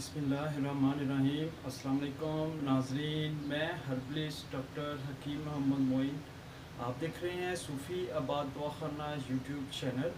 बिस्मिल्लाहिर्रहमानिर्रहीम। अस्सलाम वालेकुम नाजरीन, मैं हर्बलिस्ट डॉक्टर हकीम मोहम्मद मोइन। आप देख रहे हैं सूफ़ी आबाद दवाखाना यूट्यूब चैनल।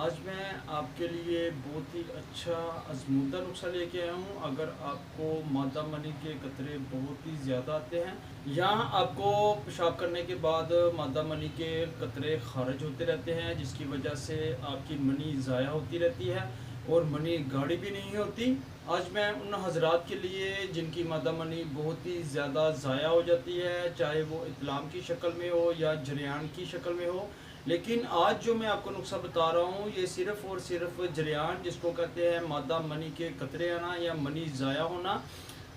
आज मैं आपके लिए बहुत ही अच्छा आजमूदा नुस्खा लेके आया हूँ। अगर आपको मादा मनी के कतरे बहुत ही ज़्यादा आते हैं या आपको पेशाब करने के बाद मादा मनी के कतरे खारिज होते रहते हैं, जिसकी वजह से आपकी मनी ज़ाया होती रहती है और मनी गाढ़ी भी नहीं होती, आज मैं उन हजरात के लिए जिनकी मादा मनी बहुत ही ज़्यादा ज़ाया हो जाती है, चाहे वो इत्लाम की शक्ल में हो या जरियान की शक्ल में हो। लेकिन आज जो मैं आपको नुस्खा बता रहा हूँ ये सिर्फ़ और सिर्फ जरियान, जिसको कहते हैं मादा मनी के कतरे आना या मनी ज़ाया होना।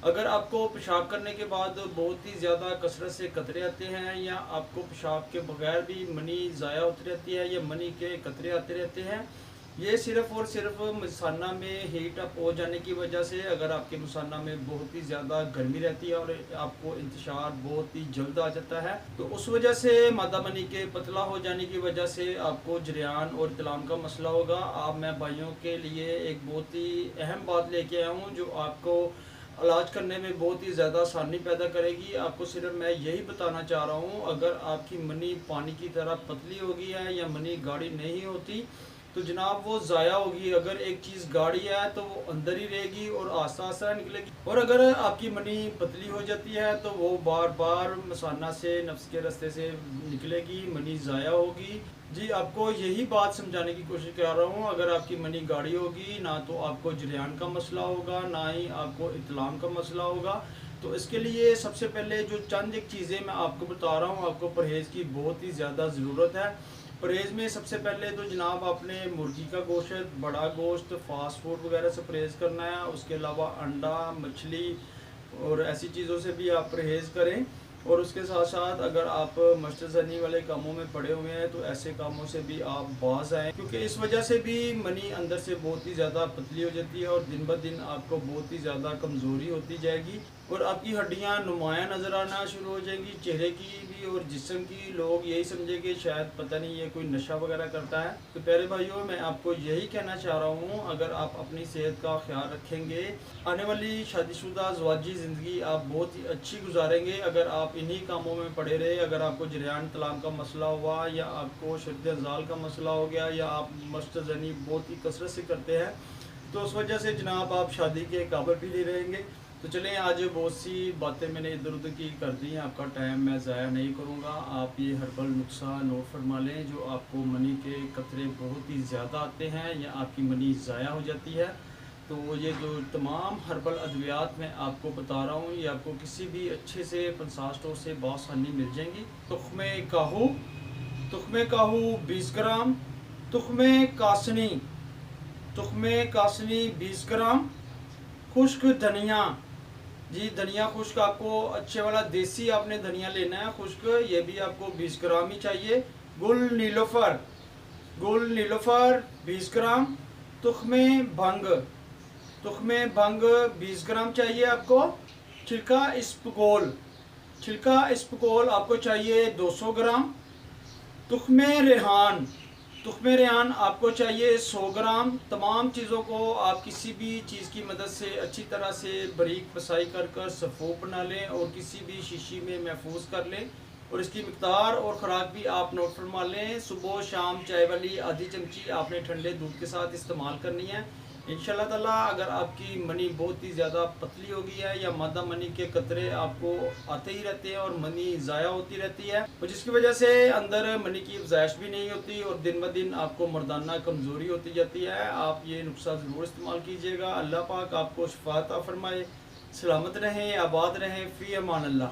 अगर आपको पेशाब करने के बाद बहुत ही ज़्यादा कसरत से कतरे आते हैं या आपको पेशाब के बगैर भी मनी ज़ाया होती रहती है या मनी के कतरे आते रहते हैं, ये सिर्फ़ और सिर्फ मसाना में हीट अप हो जाने की वजह से, अगर आपके मसाना में बहुत ही ज़्यादा गर्मी रहती है और आपको इंतशार बहुत ही जल्द आ जाता है, तो उस वजह से मादा मनी के पतला हो जाने की वजह से आपको जरियान और इत्लाम का मसला होगा। आप मैं भाइयों के लिए एक बहुत ही अहम बात लेके आया हूँ जो आपको इलाज करने में बहुत ही ज़्यादा आसानी पैदा करेगी। आपको सिर्फ मैं यही बताना चाह रहा हूँ, अगर आपकी मनी पानी की तरह पतली होगी है या मनी गाढ़ी नहीं होती तो जनाब वो ज़ाया होगी। अगर एक चीज़ गाढ़ी है तो वो अंदर ही रहेगी और आस्ता आस्ता निकलेगी, और अगर आपकी मनी पतली हो जाती है तो वो बार बार मसाना से नफ्स के रास्ते से निकलेगी, मनी ज़ाया होगी। जी, आपको यही बात समझाने की कोशिश कर रहा हूँ। अगर आपकी मनी गाढ़ी होगी ना तो आपको जरियान का मसला होगा, ना ही आपको इत्लाम का मसला होगा। तो इसके लिए सबसे पहले जो चंद एक चीज़ें मैं आपको बता रहा हूँ, आपको परहेज़ की बहुत ही ज़्यादा ज़रूरत है। परहेज़ में सबसे पहले तो जनाब आपने मुर्गी का गोश्त, बड़ा गोश्त, फास्ट फूड वगैरह से परहेज़ करना है। उसके अलावा अंडा, मछली और ऐसी चीज़ों से भी आप परहेज़ करें। और उसके साथ साथ अगर आप मस्टज़नी वाले कामों में पड़े हुए हैं तो ऐसे कामों से भी आप बाज आएँ, क्योंकि इस वजह से भी मनी अंदर से बहुत ही ज़्यादा पतली हो जाती है और दिन ब दिन आपको बहुत ही ज़्यादा कमज़ोरी होती जाएगी और आपकी हड्डियां नुमायाँ नज़र आना शुरू हो जाएंगी, चेहरे की भी और जिस्म की। लोग यही समझेंगे शायद पता नहीं ये कोई नशा वगैरह करता है। तो प्यारे भाइयों, मैं आपको यही कहना चाह रहा हूँ, अगर आप अपनी सेहत का ख्याल रखेंगे, आने वाली शादीशुदा ज़वाजी ज़िंदगी आप बहुत ही अच्छी गुजारेंगे। अगर आप इन्हीं कामों में पड़े रहे, अगर आपको जरियान तलाम का मसला हुआ या आपको शद्द-ए-ज़ाल का मसला हो गया या आप मस्टज़नी बहुत ही कसरत से करते हैं, तो उस वजह से जनाब आप शादी के काबिल भी नहीं रहेंगे। तो चलें, आज बहुत सी बातें मैंने इधर उधर की कर दी हैं, आपका टाइम मैं ज़ाया नहीं करूँगा। आप ये हर्बल नुस्खा नोट फरमा लें, जो आपको मनी के कतरे बहुत ही ज़्यादा आते हैं या आपकी मनी ज़ाया हो जाती है। तो ये जो तमाम हर्बल अद्वियात मैं आपको बता रहा हूँ, ये आपको किसी भी अच्छे से पंसार स्टोर से बआसानी मिल जाएंगी। तुख्मे काहू 20 ग्राम, तुख्मे कासनी 20 ग्राम, खुश्क धनिया, जी धनिया खुश्क आपको अच्छे वाला देसी आपने धनिया लेना है खुश्क, ये भी आपको 20 ग्राम ही चाहिए। गुल नीलोफर 20 ग्राम, तुख्मे भंग 20 ग्राम चाहिए आपको। छिलका इस्पगोल आपको चाहिए 200 ग्राम। तुख्मे रेहान आपको चाहिए 100 ग्राम। तमाम चीज़ों को आप किसी भी चीज़ की मदद से अच्छी तरह से बारीक पसाई कर सफ़ूप बना लें और किसी भी शीशी में महफूज कर लें, और इसकी मिक़दार और ख़ुराक भी आप नोट फरमा लें। सुबह शाम चाय वाली आधी चमची आपने ठंडे दूध के साथ इस्तेमाल करनी है। इंशाल्लाह ताला अगर आपकी मनी बहुत ही ज़्यादा पतली हो गई है या मादा मनी के कतरे आपको आते ही रहते हैं और मनी ज़ाया होती रहती है, और जिसकी वजह से अंदर मनी की अफ़ज़ाइश भी नहीं होती और दिन ब दिन आपको मर्दाना कमज़ोरी होती जाती है, आप ये नुस्खा ज़रूर इस्तेमाल कीजिएगा। अल्लाह पाक आपको शिफ़ा अता फरमाए। सलामत रहें, आबाद रहें, फ़ी अमान अल्लाह।